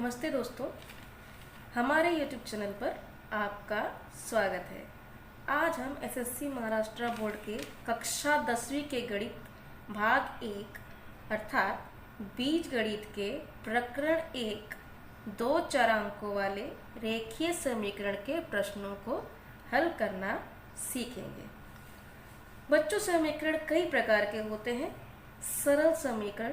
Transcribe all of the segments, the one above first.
नमस्ते दोस्तों, हमारे YouTube चैनल पर आपका स्वागत है। आज हम एसएससी महाराष्ट्र बोर्ड के कक्षा 10वीं के गणित भाग 1 अर्थात बीज गणित के प्रकरण 1 दो चरांकों वाले रेखीय समीकरण के प्रश्नों को हल करना सीखेंगे। बच्चों, समीकरण कई प्रकार के होते हैं। सरल समीकरण,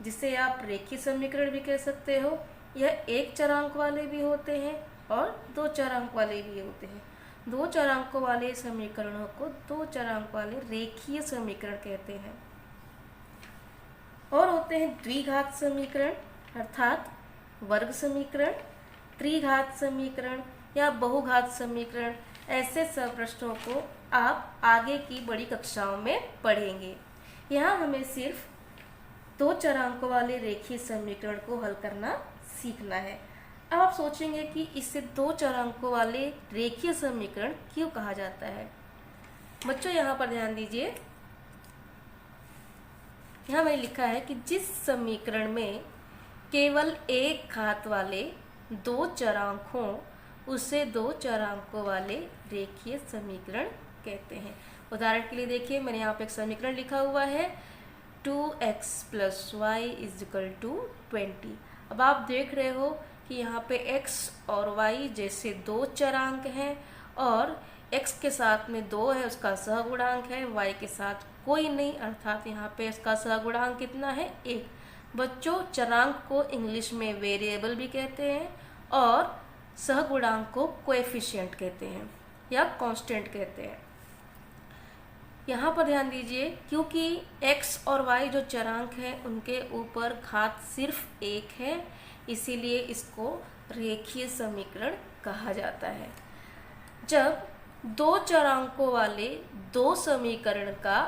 जिसे आप रेखीय समीकरण भी कह सकते हो, यह एक चरांक वाले भी होते हैं और दो चरांक वाले भी होते हैं। दो चरांकों वाले समीकरणों को दो चरांक वाले रेखीय समीकरण कहते हैं। और होते हैं द्विघात समीकरण अर्थात वर्ग समीकरण, त्रिघात समीकरण या बहुघात समीकरण। ऐसे सब प्रश्नों को आप आगे की बड़ी कक्षाओं में पढ़ेंगे। यहाँ हमें सिर्फ दो चरांकों वाले रेखीय समीकरण को हल करना सीखना है। अब आप सोचेंगे कि इसे दो चरांकों वाले रेखीय समीकरण क्यों कहा जाता है। बच्चों, यहाँ पर ध्यान दीजिए। यहाँ मैंने लिखा है कि जिस समीकरण में केवल एक घात वाले दो चरांक हों उसे दो चरांकों वाले रेखीय समीकरण कहते हैं। उदाहरण के लिए देखिए, मैंने यहाँ पे एक समीकरण लिखा हुआ है 2x + y = 20। अब आप देख रहे हो कि यहाँ पे x और y जैसे दो चरांक हैं और x के साथ में 2 है, उसका सहगुणांक है, y के साथ कोई नहीं, अर्थात यहाँ पे इसका सहगुणांक कितना है, 1। बच्चों, चरांक को इंग्लिश में वेरिएबल भी कहते हैं और सहगुणांक को कोएफिशिएंट कहते हैं या कांस्टेंट कहते हैं। यहाँ पर ध्यान दीजिए, क्योंकि x और y जो चरांक हैं उनके ऊपर घात सिर्फ 1 है, इसीलिए इसको रेखीय समीकरण कहा जाता है। जब दो चरांकों वाले दो समीकरण का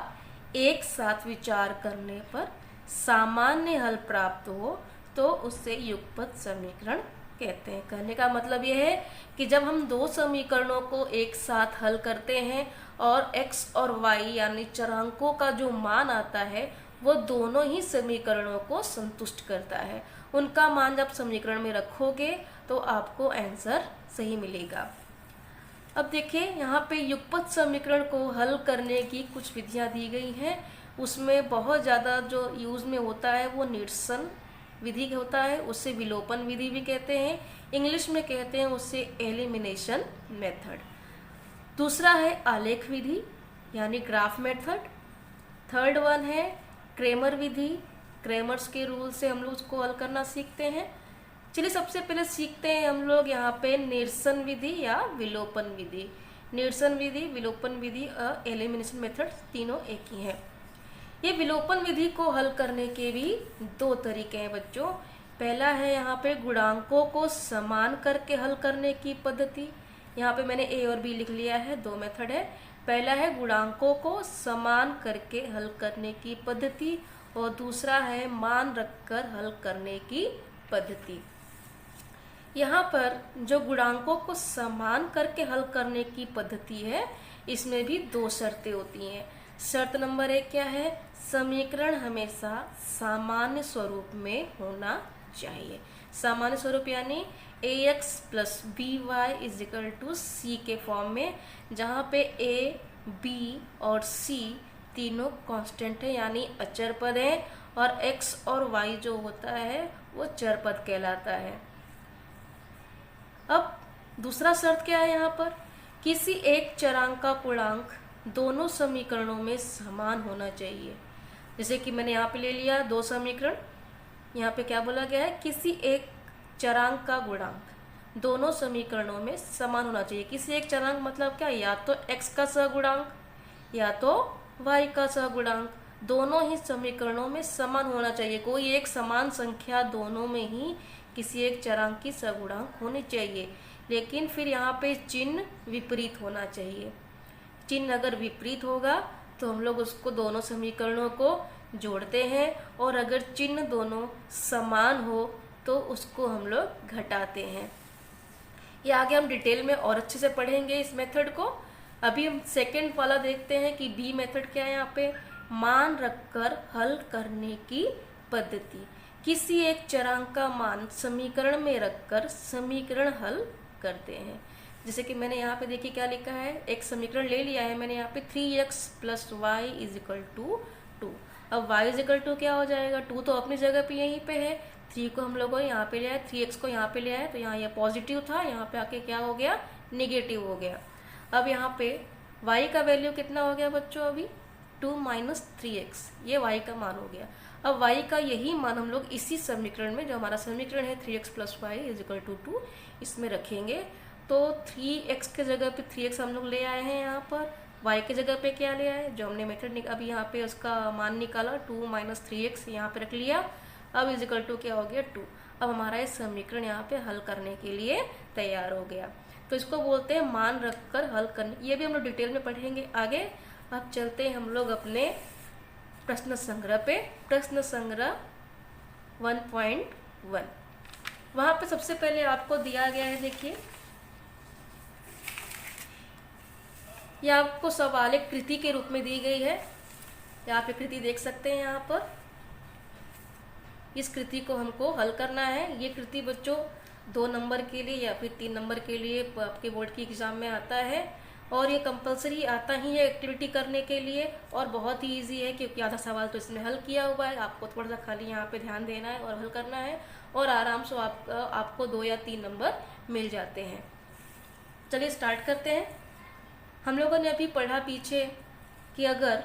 एक साथ विचार करने पर सामान्य हल प्राप्त हो तो उसे युगपत समीकरण कहते हैं। कहने का मतलब यह है कि जब हम दो समीकरणों को एक साथ हल करते हैं और x और y यानी चरांकों का जो मान आता है वो दोनों ही समीकरणों को संतुष्ट करता है। उनका मान जब समीकरण में रखोगे तो आपको आंसर सही मिलेगा। अब देखिए, यहाँ पे युगपत समीकरण को हल करने की कुछ विधियाँ दी गई हैं। उसमें बहुत ज़्यादा जो यूज़ में होता है वो निरसन विधि होता है, उससे विलोपन विधि भी कहते हैं। इंग्लिश में कहते हैं उससे एलिमिनेशन मेथड। दूसरा है आलेख विधि यानी ग्राफ मेथड। थर्ड वन है क्रेमर विधि। क्रेमर्स के रूल से हम लोग उसको हल करना सीखते हैं। चलिए सबसे पहले सीखते हैं हम लोग यहाँ पे निरसन विधि या विलोपन विधि। निरसन विधि, विलोपन विधि और एलिमिनेशन मेथड तीनों एक ही हैं। ये विलोपन विधि को हल करने के भी दो तरीके हैं बच्चों। पहला है यहाँ पे गुणांकों को समान करके हल करने की पद्धति। यहाँ पे मैंने ए और बी लिख लिया है, दो मेथड है। पहला है गुणांकों को समान करके हल करने की पद्धति और दूसरा है मान रखकर हल करने की पद्धति। यहाँ पर जो गुणांकों को समान करके हल करने की पद्धति है, इसमें भी दो शर्तें होती हैं। शर्त नंबर 1 क्या है? समीकरण हमेशा सामान्य स्वरूप में होना चाहिए। सामान्य स्वरूप यानी ax + by = c के फॉर्म में, जहाँ पे a, b और c तीनों कांस्टेंट है यानी अचर पद है और x और y जो होता है वो चर पद कहलाता है। अब दूसरा शर्त क्या है यहाँ पर? किसी एक चरांक का गुणांक दोनों समीकरणों में समान होना चाहिए। जैसे कि मैंने यहाँ पे ले लिया दो समीकरण, यहाँ पे क्या बोला गया है? किसी एक चरांक का गुणांक दोनों समीकरणों में समान होना चाहिए। किसी एक चरांक मतलब क्या? या तो x का सहगुणांक या तो y का सहगुणांक, दोनों ही समीकरणों में समान होना चाहिए। कोई एक समान संख्या दोनों में ही किसी एक चरांक की सहगुणांक होनी चाहिए, लेकिन फिर यहाँ पे चिन्ह विपरीत होना चाहिए। चिन्ह अगर विपरीत होगा तो हम लोग उसको दोनों समीकरणों को जोड़ते हैं और अगर चिन्ह दोनों समान हो तो उसको हम लोग घटाते हैं। ये आगे हम डिटेल में और अच्छे से पढ़ेंगे इस मेथड को। अभी हम सेकंड वाला देखते हैं कि बी मेथड क्या है। यहाँ पे मान रखकर हल करने की पद्धति। किसी एक चरांक का मान समीकरण में रखकर समीकरण हल करते हैं। जैसे कि मैंने यहाँ पे देखिए क्या लिखा है, एक समीकरण ले लिया है मैंने यहाँ पे 3x + y = 2। अब y = क्या हो जाएगा, 2 तो अपनी जगह पे यहीं पे है, 3 को हम लोगों ने यहाँ पे लिया है, 3x को यहाँ पे लिया है, तो यहाँ ये पॉजिटिव था, यहाँ पे आके क्या हो गया, नेगेटिव हो गया। अब यहाँ पे y का वैल्यू कितना हो गया बच्चों, अभी 2 - 3x, ये y का मान हो गया। अब y का यही मान हम लोग इसी समीकरण में, जो हमारा समीकरण है 3x + y = 2, इसमें रखेंगे। तो 3x के जगह पे 3x हम लोग ले आए हैं, यहाँ पर y के जगह पे क्या ले आए, जो हमने मेथड अभी यहाँ पे उसका मान निकाला 2 - 3x यहाँ पे रख लिया। अब = क्या हो गया, 2। अब हमारा ये समीकरण यहाँ पे हल करने के लिए तैयार हो गया। तो इसको बोलते हैं मान रखकर हल करने, ये भी हम लोग डिटेल में पढ़ेंगे आगे। अब चलते हैं हम लोग अपने प्रश्न संग्रह पे। प्रश्न संग्रह 1.1, वहाँ पे सबसे पहले आपको दिया गया है, देखिए यह आपको सवाल एक कृति के रूप में दी गई है। आप ये कृति देख सकते हैं यहाँ पर। इस कृति को हमको हल करना है। ये कृति बच्चों 2 नंबर के लिए या फिर 3 नंबर के लिए आपके बोर्ड की एग्जाम में आता है, और ये कंपलसरी आता ही है एक्टिविटी करने के लिए, और बहुत ही इजी है क्योंकि आधा सवाल तो इसमें हल किया हुआ है। आपको थोड़ा सा खाली यहाँ पे ध्यान देना है और हल करना है, और आराम से आपको 2 या 3 नंबर मिल जाते हैं। चलिए स्टार्ट करते हैं। हम लोगों ने अभी पढ़ा पीछे कि अगर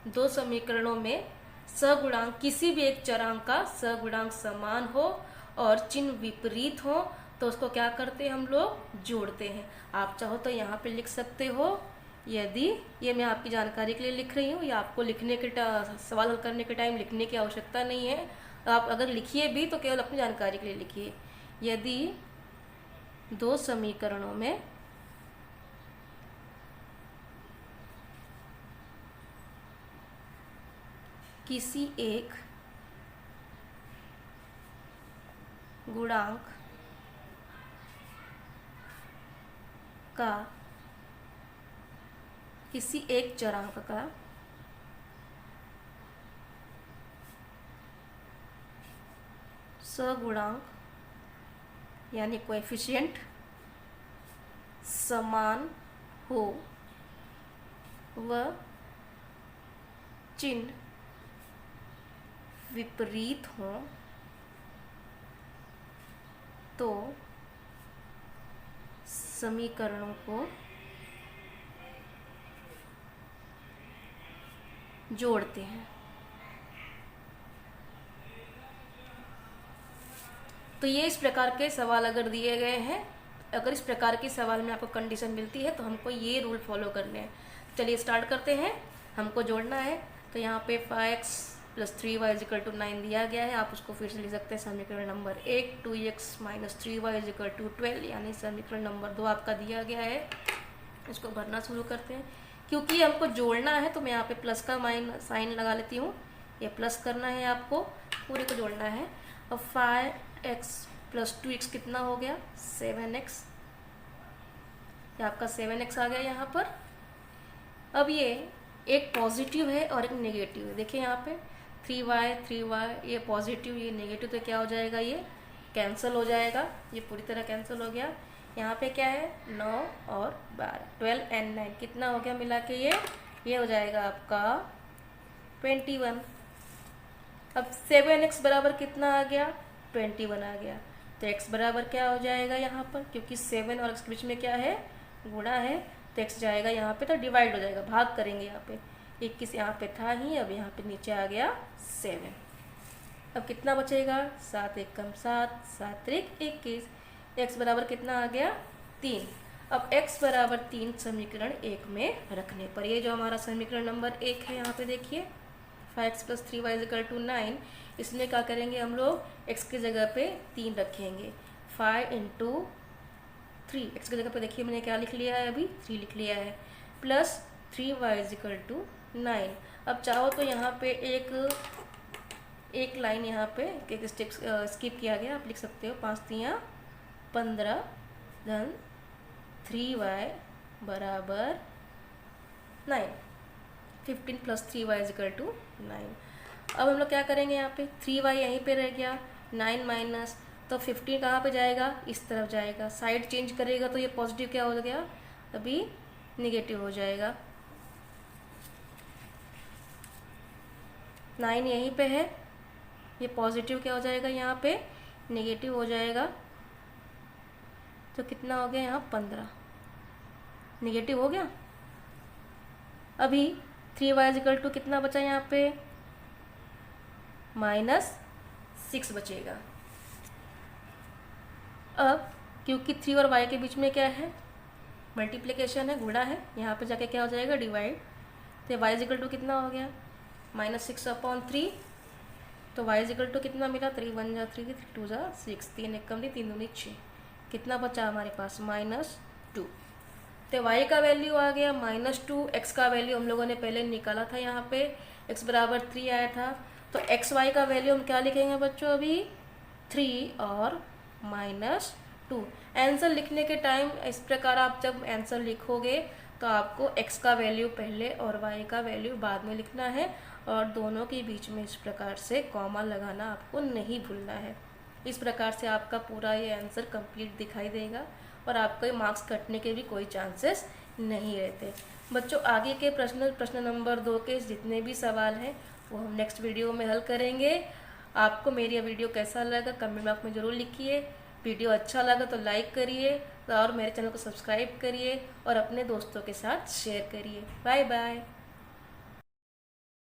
2 समीकरणों में सगुणांक, किसी भी एक चरांक का सगुणांक समान हो और चिन्ह विपरीत हो, तो उसको क्या करते हैं, हम लोग जोड़ते हैं। आप चाहो तो यहाँ पे लिख सकते हो, यदि, ये मैं आपकी जानकारी के लिए लिख रही हूँ, या आपको लिखने के सवाल हल करने के टाइम लिखने की आवश्यकता नहीं है। आप अगर लिखिए भी तो केवल अपनी जानकारी के लिए लिखिए। यदि 2 समीकरणों में किसी एक गुणांक का, किसी एक चरांक का सगुणांक यानी कोएफिशिएंट समान हो व चिन्ह विपरीत हो, तो समीकरणों को जोड़ते हैं। तो ये इस प्रकार के सवाल अगर दिए गए हैं, अगर इस प्रकार के सवाल में आपको कंडीशन मिलती है, तो हमको ये रूल फॉलो करने हैं। चलिए स्टार्ट करते हैं। हमको जोड़ना है, तो यहाँ पे 5x + 3y = 9 दिया गया है। आप उसको फिर से लिख सकते हैं समीकरण नंबर 1। 2x - 3y = 12, यानी समीकरण नंबर 2 आपका दिया गया है। इसको भरना शुरू करते हैं। क्योंकि हमको जोड़ना है तो मैं यहाँ पे प्लस का साइन लगा लेती हूँ। ये प्लस करना है, आपको पूरे को जोड़ना है। अब 5x + 2x कितना हो गया, 7x। ये आपका 7x आ गया यहाँ पर। अब ये एक पॉजिटिव है और एक नेगेटिव है। देखिए यहाँ पे 3y, ये पॉजिटिव, ये नेगेटिव, तो क्या हो जाएगा, ये कैंसिल हो जाएगा। ये पूरी तरह कैंसिल हो गया। यहाँ पे क्या है, 9 और 12, 12 और 9 कितना हो गया मिला के, ये हो जाएगा आपका 21। अब 7x बराबर कितना आ गया, 21 आ गया। तो x बराबर क्या हो जाएगा यहाँ पर, क्योंकि 7 और x के बीच में क्या है, गुणा है, तो x जाएगा यहाँ पे, तो डिवाइड हो जाएगा, भाग करेंगे यहाँ पे। 21 यहाँ पे था ही, अब यहाँ पे नीचे आ गया 7। अब कितना बचेगा, 7 × 1 = 7, 7 × 3 = 21। x बराबर कितना आ गया, 3। अब x बराबर 3 समीकरण 1 में रखने पर, ये जो हमारा समीकरण नंबर 1 है, यहाँ पे देखिए 5x + 3y = 9। इसमें क्या करेंगे हम लोग, x की जगह पे 3 रखेंगे। 5 × 3, x की जगह पे देखिए मैंने क्या लिख लिया है, अभी 3 लिख लिया है, प्लस 3y = 9। अब चाहो तो यहाँ पे एक लाइन यहाँ पे एक स्टेप स्किप किया गया, आप लिख सकते हो 5 × 3 = 15, धन 3y = 9, 15 + 3y = 9। अब हम लोग क्या करेंगे, यहाँ पे 3y यहीं पे रह गया, 9 माइनस, तो 15 कहाँ पे जाएगा, इस तरफ जाएगा, साइड चेंज करेगा तो ये पॉजिटिव क्या हो गया, अभी निगेटिव हो जाएगा। 9 यहीं पे है, ये पॉजिटिव क्या हो जाएगा, यहाँ पे नेगेटिव हो जाएगा, तो कितना हो गया यहाँ 15, नेगेटिव हो गया। अभी 3y इक्वल टू कितना बचा यहाँ पे, -6 बचेगा। अब क्योंकि 3 और y के बीच में क्या है, मल्टीप्लिकेशन है, गुणा है, यहाँ पे जाके क्या हो जाएगा, डिवाइड। तो y इक्वल टू कितना हो गया, -6/3, तो y इक्वल टू कितना मिला, 3 1 जा 3 3 2 जा 6, 3 1 कम 3 दूनी 6, कितना बचा हमारे पास, -2। तो y का वैल्यू आ गया -2, x का वैल्यू हम लोगों ने पहले निकाला था, यहाँ पे x बराबर 3 आया था, तो एक्स वाई का वैल्यू हम क्या लिखेंगे बच्चों, अभी 3 और -2। आंसर लिखने के टाइम इस प्रकार आप जब आंसर लिखोगे तो आपको x का वैल्यू पहले और y का वैल्यू बाद में लिखना है, और दोनों के बीच में इस प्रकार से कॉमा लगाना आपको नहीं भूलना है। इस प्रकार से आपका पूरा ये आंसर कंप्लीट दिखाई देगा और आपके मार्क्स कटने के भी कोई चांसेस नहीं रहते। बच्चों आगे के प्रश्न नंबर 2 के जितने भी सवाल हैं वो हम नेक्स्ट वीडियो में हल करेंगे। आपको मेरी वीडियो कैसा लगा कमेंट बॉक्स में ज़रूर लिखिए। वीडियो अच्छा लगा तो लाइक करिए और मेरे चैनल को सब्सक्राइब करिए और अपने दोस्तों के साथ शेयर करिए। Bye bye.